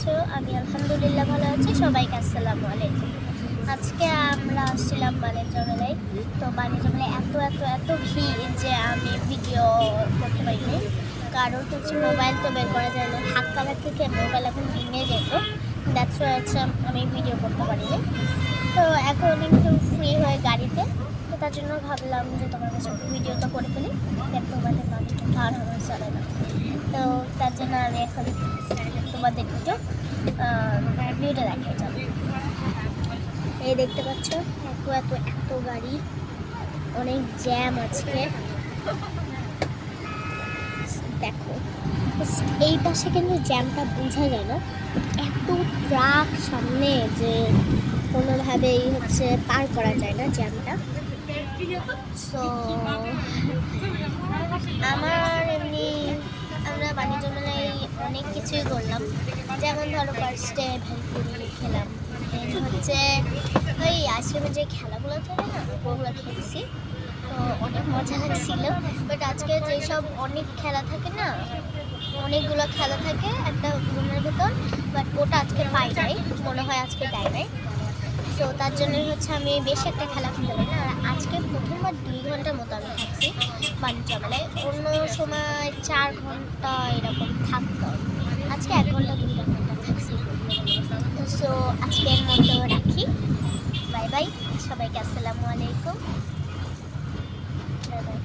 আছো? আমি আলহামদুলিল্লাহ ভালো আছি। সবাইকে আসসালামু আলাইকুম। আজকে আমরা আসছিলাম বাণিজ্য মেলায়। তো বাণিজ্য মেলায় এত এত এত ভিড় যে আমি ভিডিও করতে পারিনি, কারণ হচ্ছে মোবাইল তো বের করা যায় না, ধাক্কা ধাক্কিতে মোবাইল এখন ভেঙে যেত। দ্যাটস ওয়াই হচ্ছে আমি ভিডিও করতে পারিনি। তো এখন একটু ফ্রি হয়ে গাড়িতে, তো তার জন্য ভাবলাম যে তোমার কাছে একটু ভিডিও তো করে ফেলি, দেখ তোমাদের না দেখে আর আমার চলে না। তো তার জন্য আমি এখন তোমাদের একটু ভিউটা দেখাই যাবো। এই দেখতে পাচ্ছ এত এত এত গাড়ি, অনেক জ্যাম আজকে। দেখো এই পাশে কিন্তু জ্যামটা বোঝা যায় না, এত ট্রাক সামনে যে কোনোভাবেই হচ্ছে পার করা যায় না জ্যামটা। সো আমার এমনি আমরা বাণিজ্য মেলায় অনেক কিছুই করলাম, যেমন ধরো ফার্স্টে ভেলপুরি খেলাম, দেন হচ্ছে ওই আইসক্রিমের যে খেলাগুলো থাকে না ওগুলো খেয়েছি। তো অনেক মজা লাগছিল। বাট আজকে যেসব অনেক খেলা থাকে না, অনেকগুলো খেলা থাকে একটা রুমের ভেতর, বাট ওটা আজকে পাই নাই, মনে হয় আজকে দেয় নাই। সো তার জন্য হচ্ছে আমি বেশি একটা খেলা খেলতে পারি না। আর আজকে প্রথমবার 2 ঘন্টার মতো আমি থাকছি বাণিজ্য মেলায়, অন্য সময় 4 ঘন্টা এরকম থাকতাম, আজকে 1 ঘন্টা 2 ঘন্টা থাকছি। তো সো আজকের মতো রাখি, বাই বাই, সবাইকে আসসালামু আলাইকুম, বাই বাই।